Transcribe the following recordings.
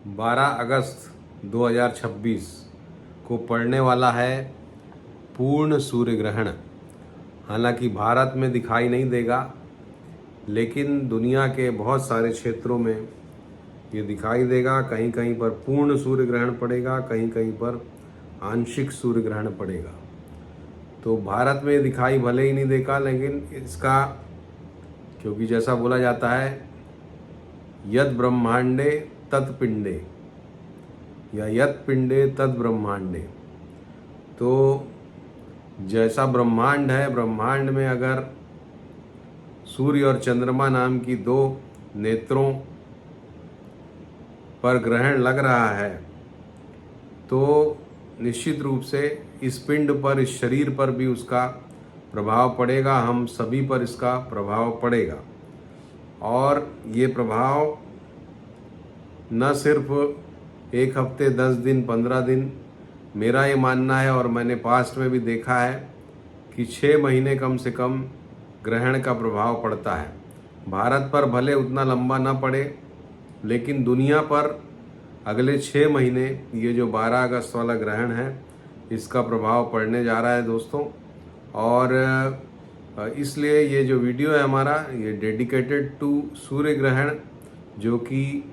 12 अगस्त 2026 को पड़ने वाला है पूर्ण सूर्य ग्रहण। हालांकि भारत में दिखाई नहीं देगा, लेकिन दुनिया के बहुत सारे क्षेत्रों में ये दिखाई देगा। कहीं कहीं पर पूर्ण सूर्य ग्रहण पड़ेगा, कहीं कहीं पर आंशिक सूर्य ग्रहण पड़ेगा। तो भारत में दिखाई भले ही नहीं देगा, लेकिन इसका, क्योंकि जैसा बोला जाता है यद ब्रह्मांडे तत्पिंडे या यत पिंडे तद ब्रह्मांडे, तो जैसा ब्रह्मांड है, ब्रह्मांड में अगर सूर्य और चंद्रमा नाम की दो नेत्रों पर ग्रहण लग रहा है, तो निश्चित रूप से इस पिंड पर, इस शरीर पर भी उसका प्रभाव पड़ेगा। हम सभी पर इसका प्रभाव पड़ेगा। और ये प्रभाव न सिर्फ 1 हफ्ते, 10 दिन, 15 दिन, मेरा ये मानना है और मैंने पास्ट में भी देखा है कि 6 महीने कम से कम ग्रहण का प्रभाव पड़ता है। भारत पर भले उतना लंबा ना पड़े, लेकिन दुनिया पर अगले 6 महीने ये जो 12 अगस्त वाला ग्रहण है, इसका प्रभाव पड़ने जा रहा है दोस्तों। और इसलिए ये जो वीडियो है हमारा, ये डेडिकेटेड टू सूर्य ग्रहण जो कि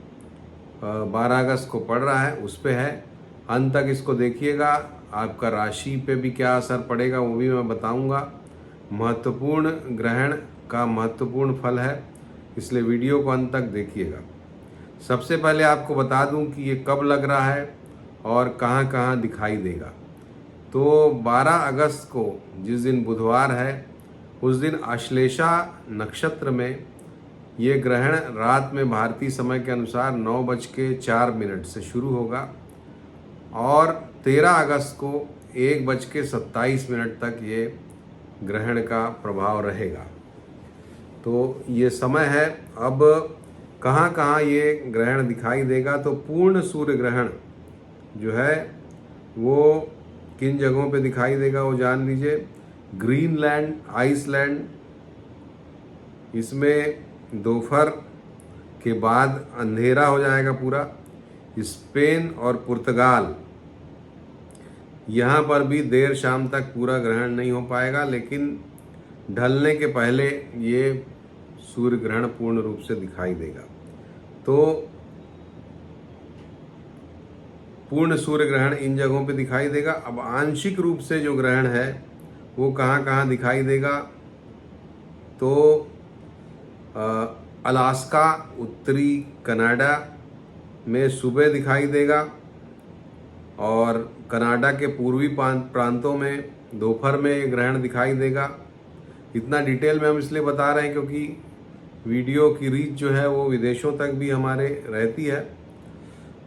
12 अगस्त को पड़ रहा है, उस पे है। अंत तक इसको देखिएगा। आपका राशि पे भी क्या असर पड़ेगा वो भी मैं बताऊंगा। महत्वपूर्ण ग्रहण का महत्वपूर्ण फल है, इसलिए वीडियो को अंत तक देखिएगा। सबसे पहले आपको बता दूं कि ये कब लग रहा है और कहां कहां दिखाई देगा। तो 12 अगस्त को, जिस दिन बुधवार है, उस दिन आश्लेषा नक्षत्र में ये ग्रहण रात में भारतीय समय के अनुसार 9:04 से शुरू होगा और 13 अगस्त को 1:27 तक ये ग्रहण का प्रभाव रहेगा। तो ये समय है। अब कहाँ कहाँ ये ग्रहण दिखाई देगा, तो पूर्ण सूर्य ग्रहण जो है वो किन जगहों पे दिखाई देगा वो जान लीजिए। ग्रीनलैंड, आइसलैंड, इसमें दोपहर के बाद अंधेरा हो जाएगा पूरा। स्पेन और पुर्तगाल, यहाँ पर भी देर शाम तक पूरा ग्रहण नहीं हो पाएगा, लेकिन ढलने के पहले ये सूर्य ग्रहण पूर्ण रूप से दिखाई देगा। तो पूर्ण सूर्य ग्रहण इन जगहों पे दिखाई देगा। अब आंशिक रूप से जो ग्रहण है वो कहाँ कहाँ दिखाई देगा, तो अलास्का, उत्तरी कनाडा में सुबह दिखाई देगा और कनाडा के पूर्वी प्रांतों में दोपहर में ये ग्रहण दिखाई देगा। इतना डिटेल में हम इसलिए बता रहे हैं क्योंकि वीडियो की रीच जो है वो विदेशों तक भी हमारे रहती है।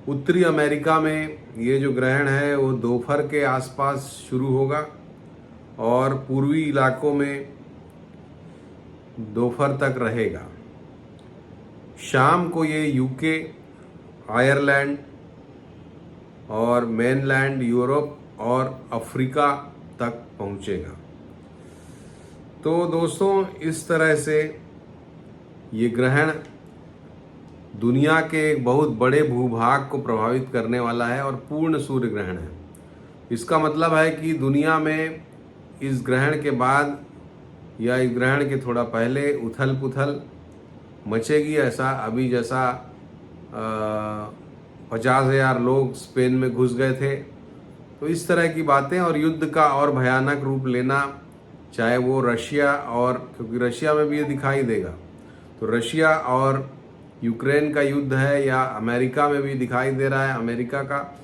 उत्तरी अमेरिका में ये जो ग्रहण है वो दोपहर के आसपास शुरू होगा और पूर्वी इलाकों में दोपहर तक रहेगा। शाम को ये यूके, आयरलैंड और मेनलैंड यूरोप और अफ्रीका तक पहुंचेगा। तो दोस्तों, इस तरह से ये ग्रहण दुनिया के एक बहुत बड़े भूभाग को प्रभावित करने वाला है और पूर्ण सूर्य ग्रहण है। इसका मतलब है कि दुनिया में इस ग्रहण के बाद या इस ग्रहण के थोड़ा पहले उथल पुथल मचेगी। ऐसा अभी जैसा 50,000 लोग स्पेन में घुस गए थे, तो इस तरह की बातें, और युद्ध का और भयानक रूप लेना, चाहे वो रशिया और, क्योंकि रशिया में भी ये दिखाई देगा, तो रशिया और यूक्रेन का युद्ध है, या अमेरिका में भी दिखाई दे रहा है, अमेरिका का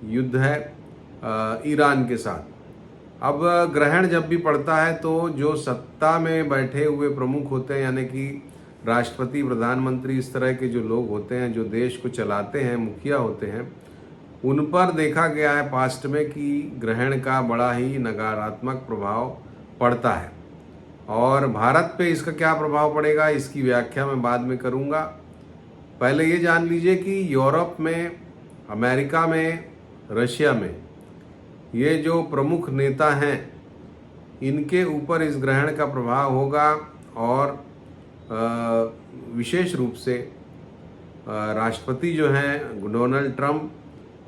युद्ध है ईरान के साथ। अब ग्रहण जब भी पड़ता है तो जो सत्ता में बैठे हुए प्रमुख होते हैं, यानी कि राष्ट्रपति, प्रधानमंत्री, इस तरह के जो लोग होते हैं, जो देश को चलाते हैं, मुखिया होते हैं, उन पर देखा गया है पास्ट में कि ग्रहण का बड़ा ही नकारात्मक प्रभाव पड़ता है। और भारत पे इसका क्या प्रभाव पड़ेगा, इसकी व्याख्या मैं बाद में करूंगा। पहले ये जान लीजिए कि यूरोप में, अमेरिका में, रशिया में ये जो प्रमुख नेता हैं, इनके ऊपर इस ग्रहण का प्रभाव होगा और विशेष रूप से राष्ट्रपति जो हैं डोनाल्ड ट्रंप,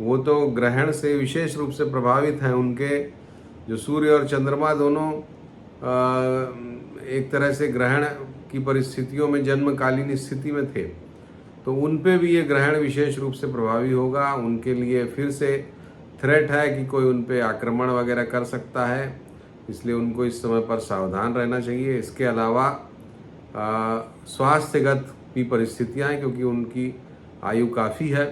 वो तो ग्रहण से विशेष रूप से प्रभावित हैं। उनके जो सूर्य और चंद्रमा दोनों एक तरह से ग्रहण की परिस्थितियों में जन्मकालीन स्थिति में थे, तो उन पे भी ये ग्रहण विशेष रूप से प्रभावी होगा। उनके लिए फिर से थ्रेट है कि कोई उन पे आक्रमण वगैरह कर सकता है, इसलिए उनको इस समय पर सावधान रहना चाहिए। इसके अलावा स्वास्थ्यगत भी परिस्थितियाँ हैं, क्योंकि उनकी आयु काफ़ी है।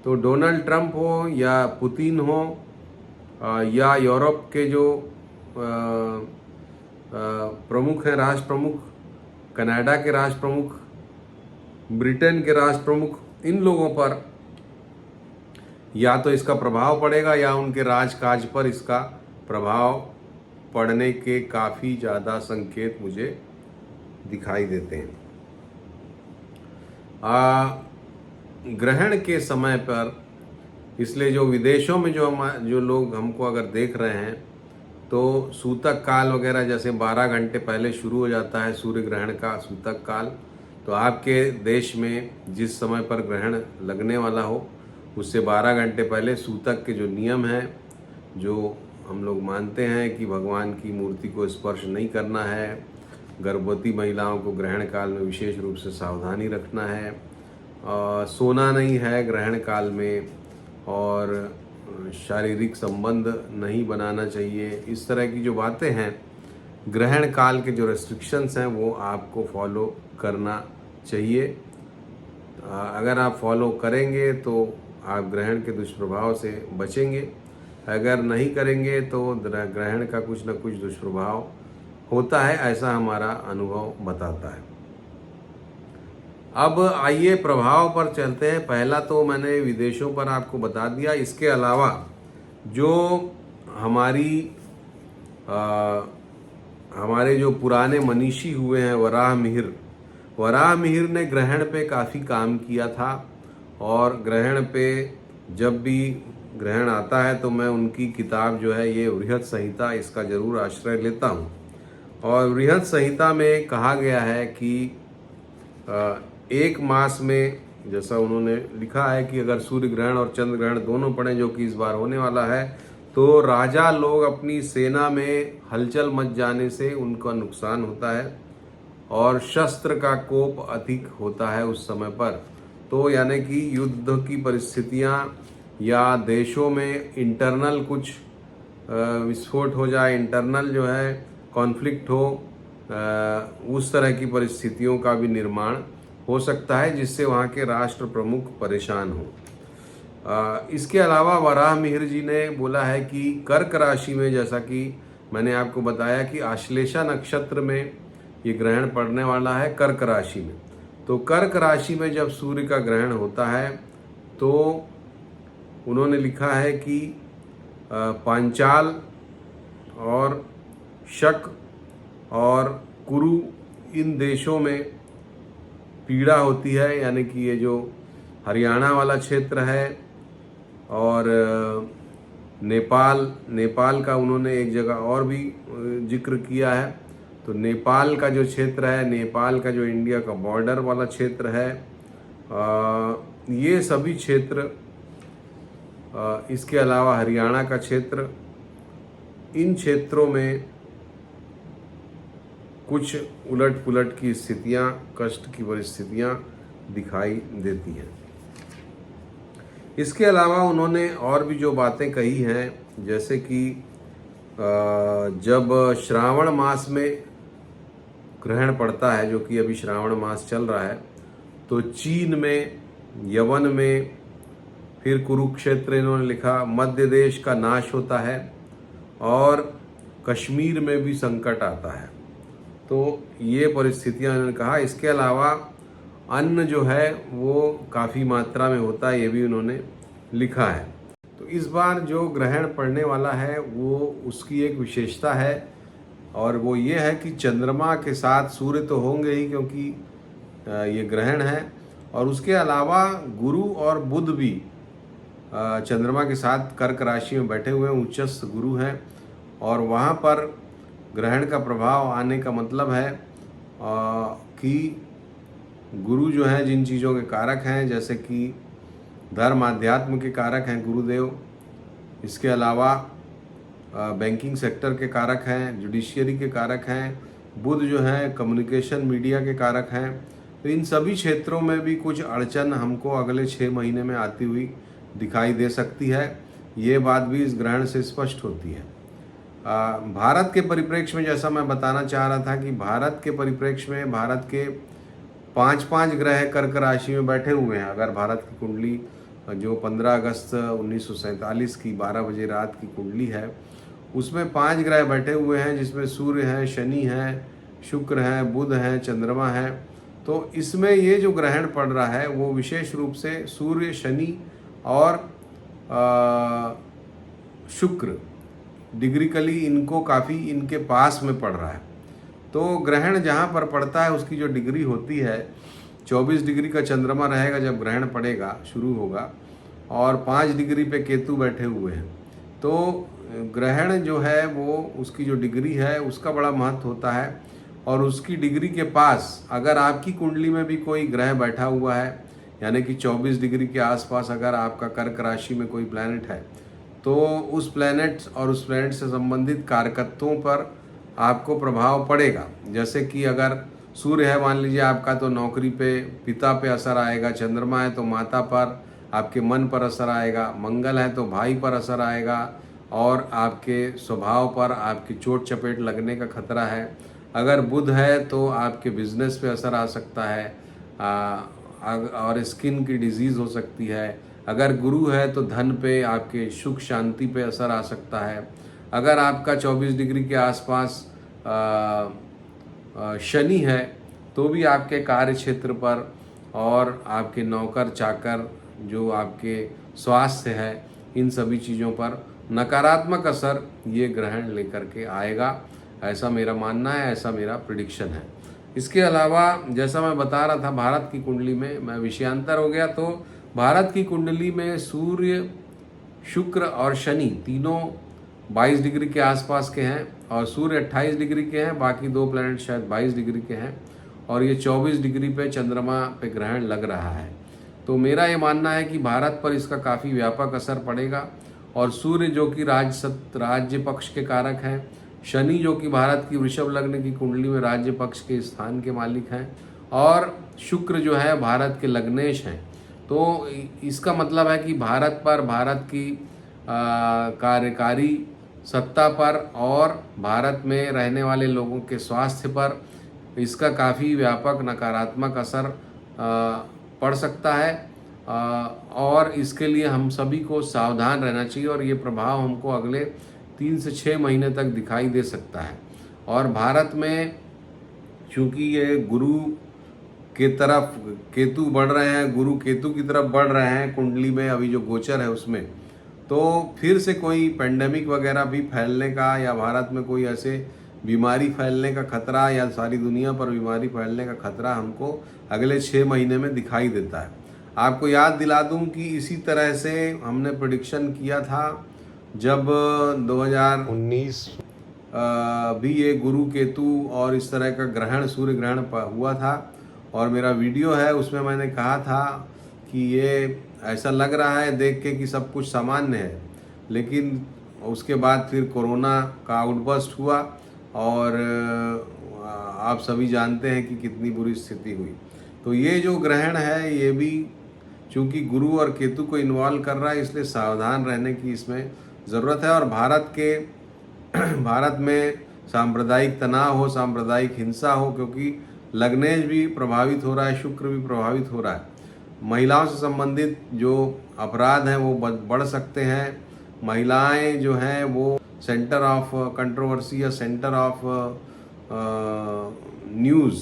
तो डोनाल्ड ट्रंप हो या पुतिन हो या यूरोप के जो प्रमुख हैं, राष्ट्र प्रमुख, कनाडा के राष्ट्र प्रमुख, ब्रिटेन के राष्ट्र प्रमुख, इन लोगों पर या तो इसका प्रभाव पड़ेगा या उनके राजकाज पर इसका प्रभाव पड़ने के काफ़ी ज़्यादा संकेत मुझे दिखाई देते हैं। ग्रहण के समय पर, इसलिए जो विदेशों में जो लोग हमको अगर देख रहे हैं, तो सूतक काल वगैरह जैसे 12 घंटे पहले शुरू हो जाता है सूर्य ग्रहण का सूतक काल, तो आपके देश में जिस समय पर ग्रहण लगने वाला हो उससे 12 घंटे पहले सूतक के जो नियम हैं, जो हम लोग मानते हैं कि भगवान की मूर्ति को स्पर्श नहीं करना है, गर्भवती महिलाओं को ग्रहण काल में विशेष रूप से सावधानी रखना है, सोना नहीं है ग्रहण काल में, और शारीरिक संबंध नहीं बनाना चाहिए। इस तरह की जो बातें हैं, ग्रहण काल के जो रेस्ट्रिक्शंस हैं, वो आपको फॉलो करना चाहिए। अगर आप फॉलो करेंगे तो आप ग्रहण के दुष्प्रभाव से बचेंगे, अगर नहीं करेंगे तो ग्रहण का कुछ न कुछ दुष्प्रभाव होता है, ऐसा हमारा अनुभव बताता है। अब आइए प्रभाव पर चलते हैं। पहला तो मैंने विदेशों पर आपको बता दिया। इसके अलावा जो हमारे जो पुराने मनीषी हुए हैं, वराह मिहिर ने ग्रहण पे काफ़ी काम किया था, और ग्रहण पे जब भी ग्रहण आता है तो मैं उनकी किताब जो है ये वृहत संहिता, इसका जरूर आश्रय लेता हूँ। और वृहत संहिता में कहा गया है कि एक मास में, जैसा उन्होंने लिखा है कि अगर सूर्य ग्रहण और चंद्र ग्रहण दोनों पड़े, जो कि इस बार होने वाला है, तो राजा लोग अपनी सेना में हलचल मच जाने से उनका नुकसान होता है और शस्त्र का कोप अधिक होता है उस समय पर। तो यानी कि युद्ध की परिस्थितियां या देशों में इंटरनल कुछ विस्फोट हो जाए, इंटरनल जो है कॉन्फ्लिक्ट हो, उस तरह की परिस्थितियों का भी निर्माण हो सकता है, जिससे वहाँ के राष्ट्र प्रमुख परेशान हो। इसके अलावा वराह मिहिर जी ने बोला है कि कर्क राशि में, जैसा कि मैंने आपको बताया कि आश्लेषा नक्षत्र में ये ग्रहण पड़ने वाला है, कर्क राशि में। तो कर्क राशि में जब सूर्य का ग्रहण होता है तो उन्होंने लिखा है कि पांचाल और शक और कुरु, इन देशों में पीड़ा होती है, यानी कि ये जो हरियाणा वाला क्षेत्र है और नेपाल का उन्होंने एक जगह और भी जिक्र किया है। तो नेपाल का जो क्षेत्र है, नेपाल का जो इंडिया का बॉर्डर वाला क्षेत्र है, ये सभी क्षेत्र, इसके अलावा हरियाणा का क्षेत्र, इन क्षेत्रों में कुछ उलट पुलट की स्थितियां, कष्ट की परिस्थितियां दिखाई देती हैं। इसके अलावा उन्होंने और भी जो बातें कही हैं, जैसे कि जब श्रावण मास में ग्रहण पड़ता है, जो कि अभी श्रावण मास चल रहा है, तो चीन में, यवन में, फिर कुरुक्षेत्र, इन्होंने लिखा मध्य देश का नाश होता है और कश्मीर में भी संकट आता है। तो ये परिस्थितियां उन्होंने कहा। इसके अलावा अन्न जो है वो काफ़ी मात्रा में होता है, ये भी उन्होंने लिखा है। तो इस बार जो ग्रहण पड़ने वाला है वो, उसकी एक विशेषता है, और वो ये है कि चंद्रमा के साथ सूर्य तो होंगे ही, क्योंकि ये ग्रहण है, और उसके अलावा गुरु और बुध भी चंद्रमा के साथ कर्क राशि में बैठे हुए हैं, उच्चस्थ गुरु हैं, और वहाँ पर ग्रहण का प्रभाव आने का मतलब है कि गुरु जो हैं जिन चीज़ों के कारक हैं, जैसे कि धर्म आध्यात्म के कारक हैं गुरुदेव, इसके अलावा बैंकिंग सेक्टर के कारक हैं, जुडिशियरी के कारक हैं, बुध जो हैं कम्युनिकेशन मीडिया के कारक हैं। तो इन सभी क्षेत्रों में भी कुछ अड़चन हमको अगले 6 महीने में आती हुई दिखाई दे सकती है। ये बात भी इस ग्रहण से स्पष्ट होती है। भारत के परिप्रेक्ष्य में जैसा मैं बताना चाह रहा था कि भारत के परिप्रेक्ष्य में भारत के 5-5 ग्रह कर्क राशि में बैठे हुए हैं। अगर भारत की कुंडली जो 15 अगस्त 1947 की 12 बजे रात की कुंडली है, उसमें 5 ग्रह बैठे हुए हैं, जिसमें सूर्य है, शनि है, शुक्र है, बुध है, चंद्रमा है। तो इसमें ये जो ग्रहण पड़ रहा है वो विशेष रूप से सूर्य, शनि और शुक्र डिग्रिकली इनको काफ़ी इनके पास में पड़ रहा है। तो ग्रहण जहाँ पर पड़ता है उसकी जो डिग्री होती है 24 डिग्री का चंद्रमा रहेगा जब ग्रहण पड़ेगा, शुरू होगा, और 5 डिग्री पे केतु बैठे हुए हैं। तो ग्रहण जो है वो उसकी जो डिग्री है उसका बड़ा महत्व होता है। और उसकी डिग्री के पास अगर आपकी कुंडली में भी कोई ग्रह बैठा हुआ है, यानी कि 24 डिग्री के आसपास अगर आपका कर्क राशि में कोई प्लैनेट है, तो उस प्लैनेट और उस प्लैनेट से संबंधित कारकत्वों पर आपको प्रभाव पड़ेगा। जैसे कि अगर सूर्य है मान लीजिए आपका, तो नौकरी पे, पिता पे असर आएगा। चंद्रमा है तो माता पर, आपके मन पर असर आएगा। मंगल है तो भाई पर असर आएगा और आपके स्वभाव पर आपकी चोट चपेट लगने का खतरा है। अगर बुध है तो आपके बिजनेस पे असर आ सकता है और स्किन की डिजीज़ हो सकती है। अगर गुरु है तो धन पे, आपके सुख शांति पे असर आ सकता है। अगर आपका 24 डिग्री के आसपास शनि है तो भी आपके कार्य क्षेत्र पर और आपके नौकर चाकर, जो आपके स्वास्थ्य है, इन सभी चीज़ों पर नकारात्मक असर ये ग्रहण लेकर के आएगा। ऐसा मेरा मानना है, ऐसा मेरा प्रिडिक्शन है। इसके अलावा जैसा मैं बता रहा था भारत की कुंडली में, मैं विषयांतर हो गया, तो भारत की कुंडली में सूर्य, शुक्र और शनि तीनों 22 डिग्री के आसपास के हैं और सूर्य 28 डिग्री के हैं, बाकी 2 प्लैनेट शायद 22 डिग्री के हैं और ये 24 डिग्री पे चंद्रमा पे ग्रहण लग रहा है। तो मेरा ये मानना है कि भारत पर इसका काफ़ी व्यापक असर पड़ेगा। और सूर्य जो कि राज्य पक्ष के कारक हैं, शनि जो कि भारत की वृषभ लग्न की कुंडली में राज्य पक्ष के स्थान के मालिक हैं, और शुक्र जो है भारत के लग्नेश हैं। तो इसका मतलब है कि भारत पर, भारत की कार्यकारी सत्ता पर और भारत में रहने वाले लोगों के स्वास्थ्य पर इसका काफ़ी व्यापक नकारात्मक असर पड़ सकता है। और इसके लिए हम सभी को सावधान रहना चाहिए और ये प्रभाव हमको अगले 3 से 6 महीने तक दिखाई दे सकता है। और भारत में चूँकि ये गुरु के तरफ केतु बढ़ रहे हैं, गुरु केतु की तरफ बढ़ रहे हैं कुंडली में, अभी जो गोचर है उसमें, तो फिर से कोई पेंडेमिक वगैरह भी फैलने का या भारत में कोई ऐसे बीमारी फैलने का खतरा या सारी दुनिया पर बीमारी फैलने का खतरा हमको अगले 6 महीने में दिखाई देता है। आपको याद दिला दूं कि इसी तरह से हमने प्रेडिक्शन किया था जब 2019 भी ये गुरु केतु और इस तरह का ग्रहण, सूर्य ग्रहण हुआ था और मेरा वीडियो है उसमें मैंने कहा था कि ये ऐसा लग रहा है देख के कि सब कुछ सामान्य है, लेकिन उसके बाद फिर कोरोना का आउटबर्स्ट हुआ और आप सभी जानते हैं कि कितनी बुरी स्थिति हुई। तो ये जो ग्रहण है ये भी चूँकि गुरु और केतु को इन्वॉल्व कर रहा है, इसलिए सावधान रहने की इसमें ज़रूरत है। और भारत में सांप्रदायिक तनाव हो, सांप्रदायिक हिंसा हो, क्योंकि लग्नेश भी प्रभावित हो रहा है, शुक्र भी प्रभावित हो रहा है। महिलाओं से संबंधित जो अपराध हैं वो बढ़ सकते हैं। महिलाएं जो हैं वो सेंटर ऑफ कंट्रोवर्सी या सेंटर ऑफ न्यूज़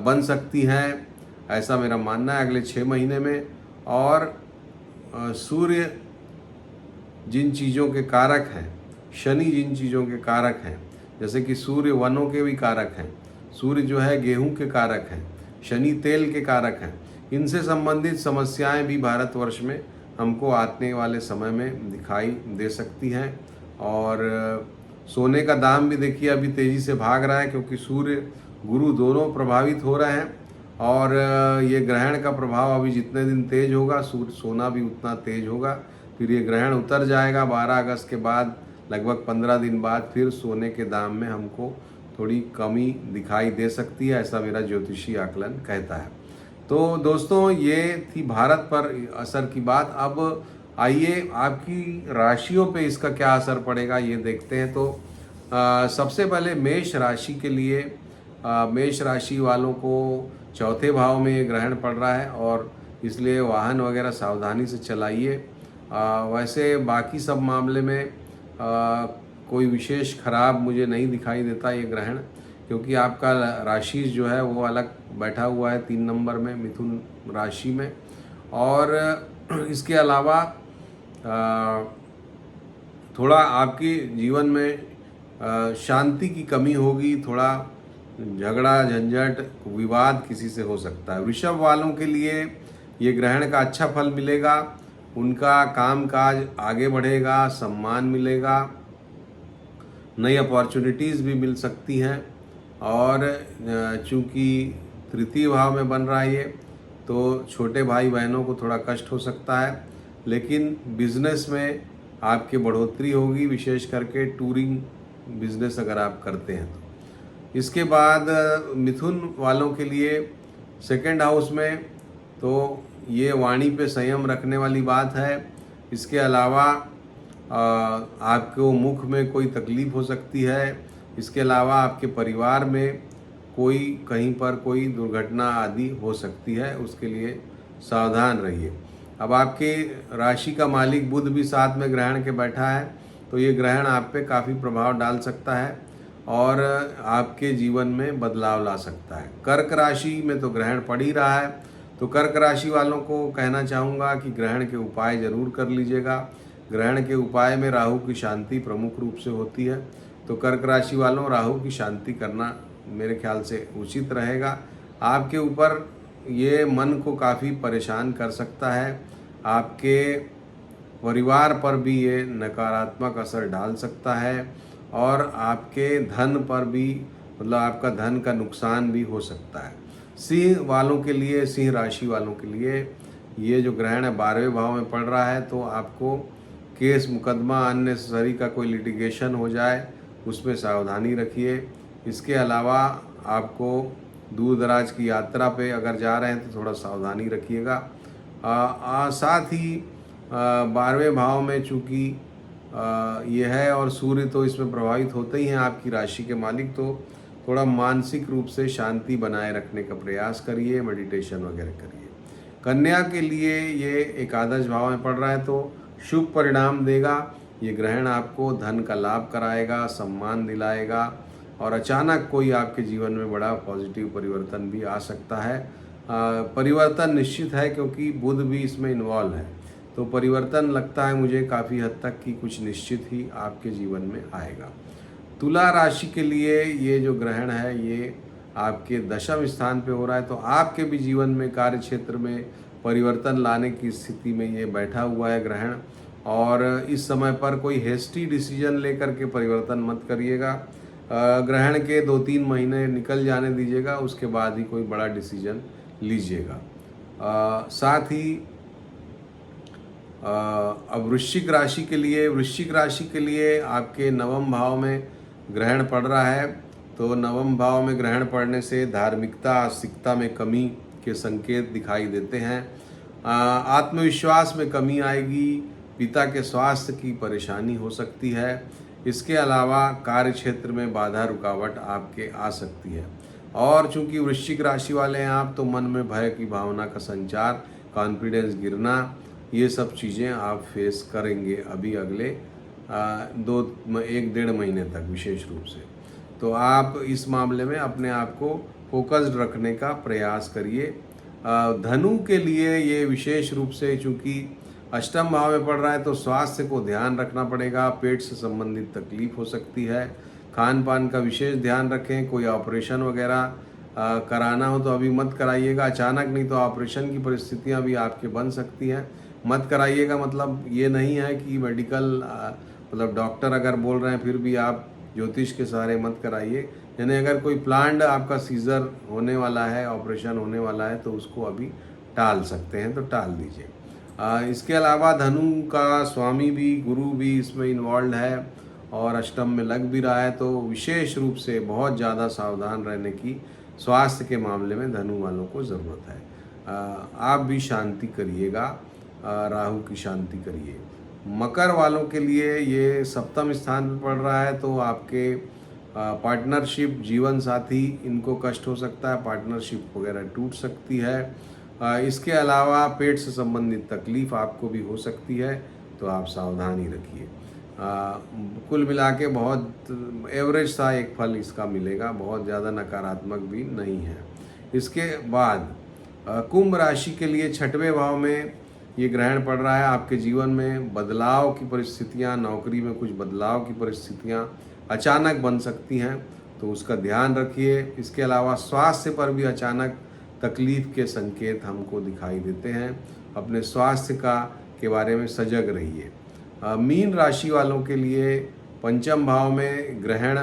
बन सकती हैं, ऐसा मेरा मानना है अगले 6 महीने में। और सूर्य जिन चीज़ों के कारक हैं, शनि जिन चीज़ों के कारक हैं, जैसे कि सूर्य वनों के भी कारक हैं, सूर्य जो है गेहूं के कारक हैं, शनि तेल के कारक हैं, इनसे संबंधित समस्याएं भी भारतवर्ष में हमको आने वाले समय में दिखाई दे सकती हैं। और सोने का दाम भी देखिए अभी तेज़ी से भाग रहा है, क्योंकि सूर्य गुरु दोनों प्रभावित हो रहे हैं और ये ग्रहण का प्रभाव अभी जितने दिन तेज होगा सूर्य सोना भी उतना तेज होगा। फिर ये ग्रहण उतर जाएगा 12 अगस्त के बाद, लगभग 15 दिन बाद फिर सोने के दाम में हमको थोड़ी कमी दिखाई दे सकती है, ऐसा मेरा ज्योतिषी आकलन कहता है। तो दोस्तों ये थी भारत पर असर की बात। अब आइए आपकी राशियों पे इसका क्या असर पड़ेगा ये देखते हैं। तो सबसे पहले मेष राशि के लिए, मेष राशि वालों को चौथे भाव में ये ग्रहण पड़ रहा है और इसलिए वाहन वगैरह सावधानी से चलाइए। वैसे बाकी सब मामले में कोई विशेष खराब मुझे नहीं दिखाई देता ये ग्रहण, क्योंकि आपका राशि जो है वो अलग बैठा हुआ है 3 नंबर में, मिथुन राशि में। और इसके अलावा थोड़ा आपके जीवन में शांति की कमी होगी, थोड़ा झगड़ा झंझट विवाद किसी से हो सकता है। वृषभ वालों के लिए ये ग्रहण का अच्छा फल मिलेगा, उनका कामकाज आगे बढ़ेगा, सम्मान मिलेगा, नई अपॉर्चुनिटीज़ भी मिल सकती हैं। और चूँकि तृतीय भाव में बन रहा है ये, तो छोटे भाई बहनों को थोड़ा कष्ट हो सकता है, लेकिन बिजनेस में आपकी बढ़ोतरी होगी, विशेष करके टूरिंग बिजनेस अगर आप करते हैं तो। इसके बाद मिथुन वालों के लिए सेकंड हाउस में, तो ये वाणी पे संयम रखने वाली बात है। इसके अलावा आपको मुख में कोई तकलीफ हो सकती है। इसके अलावा आपके परिवार में कोई कहीं पर कोई दुर्घटना आदि हो सकती है, उसके लिए सावधान रहिए। अब आपके राशि का मालिक बुध भी साथ में ग्रहण के बैठा है, तो ये ग्रहण आप पे काफ़ी प्रभाव डाल सकता है और आपके जीवन में बदलाव ला सकता है। कर्क राशि में तो ग्रहण पड़ ही रहा है, तो कर्क राशि वालों को कहना चाहूँगा कि ग्रहण के उपाय ज़रूर कर लीजिएगा। ग्रहण के उपाय में राहु की शांति प्रमुख रूप से होती है, तो कर्क राशि वालों राहु की शांति करना मेरे ख्याल से उचित रहेगा। आपके ऊपर ये मन को काफ़ी परेशान कर सकता है, आपके परिवार पर भी ये नकारात्मक असर डाल सकता है और आपके धन पर भी, मतलब आपका धन का नुकसान भी हो सकता है। सिंह वालों के लिए, सिंह राशि वालों के लिए ये जो ग्रहण है 12वें भाव में पड़ रहा है, तो आपको केस मुकदमा अननेसेसरी का कोई लिटिगेशन हो जाए उसमें सावधानी रखिए। इसके अलावा आपको दूर दराज की यात्रा पे अगर जा रहे हैं तो थोड़ा सावधानी रखिएगा। साथ ही 12वें भाव में चूँकि ये है और सूर्य तो इसमें प्रभावित होते ही हैं आपकी राशि के मालिक, तो थोड़ा मानसिक रूप से शांति बनाए रखने का प्रयास करिए, मेडिटेशन वगैरह करिए। कन्या के लिए ये एकादश भाव में पड़ रहा है, तो शुभ परिणाम देगा। ये ग्रहण आपको धन का लाभ कराएगा, सम्मान दिलाएगा और अचानक कोई आपके जीवन में बड़ा पॉजिटिव परिवर्तन भी आ सकता है। परिवर्तन निश्चित है क्योंकि बुध भी इसमें इन्वॉल्व है, तो परिवर्तन लगता है मुझे काफ़ी हद तक कि कुछ निश्चित ही आपके जीवन में आएगा। तुला राशि के लिए ये जो ग्रहण है ये आपके दशम स्थान पे हो रहा है, तो आपके भी जीवन में कार्य क्षेत्र में परिवर्तन लाने की स्थिति में ये बैठा हुआ है ग्रहण। और इस समय पर कोई हेस्टी डिसीजन लेकर के परिवर्तन मत करिएगा। ग्रहण के 2-3 महीने निकल जाने दीजिएगा, उसके बाद ही कोई बड़ा डिसीजन लीजिएगा। साथ ही अब वृश्चिक राशि के लिए आपके नवम भाव में ग्रहण पड़ रहा है, तो नवम भाव में ग्रहण पड़ने से धार्मिकता आस्तिकता में कमी के संकेत दिखाई देते हैं। आत्मविश्वास में कमी आएगी, पिता के स्वास्थ्य की परेशानी हो सकती है। इसके अलावा कार्य क्षेत्र में बाधा रुकावट आपके आ सकती है। और चूंकि वृश्चिक राशि वाले हैं आप, तो मन में भय की भावना का संचार, कॉन्फिडेंस गिरना, ये सब चीज़ें आप फेस करेंगे अभी अगले 1-1.5 महीने तक विशेष रूप से। तो आप इस मामले में अपने आप को फोकस्ड रखने का प्रयास करिए। धनु के लिए ये विशेष रूप से चूँकि अष्टम भाव में पड़ रहा है, तो स्वास्थ्य को ध्यान रखना पड़ेगा। पेट से संबंधित तकलीफ हो सकती है, खान पान का विशेष ध्यान रखें। कोई ऑपरेशन वगैरह कराना हो तो अभी मत कराइएगा, अचानक, नहीं तो ऑपरेशन की परिस्थितियां भी आपके बन सकती हैं। मत कराइएगा मतलब ये नहीं है कि मेडिकल मतलब डॉक्टर अगर बोल रहे हैं फिर भी आप ज्योतिष के सहारे मत कराइए, यानी अगर कोई प्लान्ड आपका सीजर होने वाला है, ऑपरेशन होने वाला है, तो उसको अभी टाल सकते हैं, तो टाल दीजिए। इसके अलावा धनु का स्वामी भी, गुरु भी इसमें इन्वॉल्व है और अष्टम में लग भी रहा है, तो विशेष रूप से बहुत ज़्यादा सावधान रहने की स्वास्थ्य के मामले में धनु वालों को ज़रूरत है। आप भी शांति करिएगा, राहु की शांति करिए। मकर वालों के लिए ये सप्तम स्थान पर पड़ रहा है, तो आपके पार्टनरशिप, जीवन साथी, इनको कष्ट हो सकता है, पार्टनरशिप वगैरह टूट सकती है। इसके अलावा पेट से संबंधित तकलीफ आपको भी हो सकती है, तो आप सावधान ही रखिए। कुल मिला के बहुत एवरेज सा एक फल इसका मिलेगा, बहुत ज़्यादा नकारात्मक भी नहीं है। इसके बाद कुंभ राशि के लिए छठवें भाव में ये ग्रहण पड़ रहा है। आपके जीवन में बदलाव की परिस्थितियाँ, नौकरी में कुछ बदलाव की परिस्थितियाँ अचानक बन सकती हैं, तो उसका ध्यान रखिए। इसके अलावा स्वास्थ्य पर भी अचानक तकलीफ के संकेत हमको दिखाई देते हैं। अपने स्वास्थ्य के बारे में सजग रहिए। मीन राशि वालों के लिए पंचम भाव में ग्रहण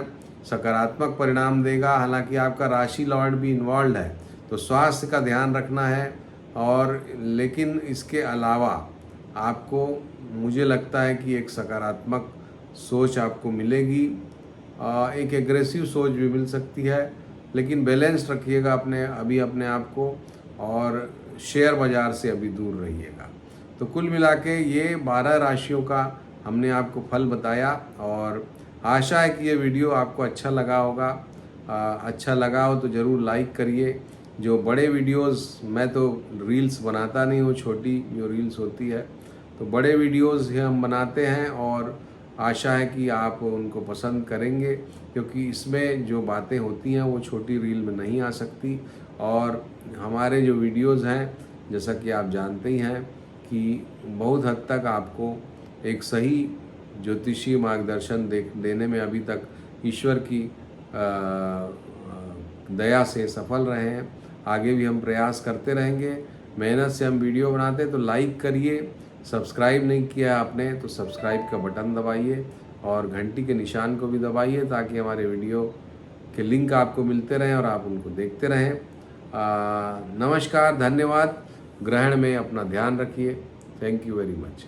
सकारात्मक परिणाम देगा, हालांकि आपका राशि लॉर्ड भी इन्वॉल्व है, तो स्वास्थ्य का ध्यान रखना है। और लेकिन इसके अलावा आपको, मुझे लगता है कि एक सकारात्मक सोच आपको मिलेगी, एक एग्रेसिव सोच भी मिल सकती है, लेकिन बैलेंस रखिएगा अपने आप को, और शेयर बाज़ार से अभी दूर रहिएगा। तो कुल मिला के ये 12 राशियों का हमने आपको फल बताया, और आशा है कि ये वीडियो आपको अच्छा लगा होगा। अच्छा लगा हो तो ज़रूर लाइक करिए। जो बड़े वीडियोस, मैं तो रील्स बनाता नहीं हूँ, छोटी जो रील्स होती है, तो बड़े वीडियोस ही हम बनाते हैं, और आशा है कि आप उनको पसंद करेंगे, क्योंकि इसमें जो बातें होती हैं वो छोटी रील में नहीं आ सकती। और हमारे जो वीडियोस हैं, जैसा कि आप जानते ही हैं कि बहुत हद तक आपको एक सही ज्योतिषीय मार्गदर्शन देने में अभी तक ईश्वर की दया से सफल रहे हैं। आगे भी हम प्रयास करते रहेंगे, मेहनत से हम वीडियो बनाते हैं। तो लाइक करिए, सब्सक्राइब नहीं किया आपने तो सब्सक्राइब का बटन दबाइए, और घंटी के निशान को भी दबाइए, ताकि हमारे वीडियो के लिंक आपको मिलते रहें और आप उनको देखते रहें। नमस्कार, धन्यवाद। ग्रहण में अपना ध्यान रखिए। Thank you very much.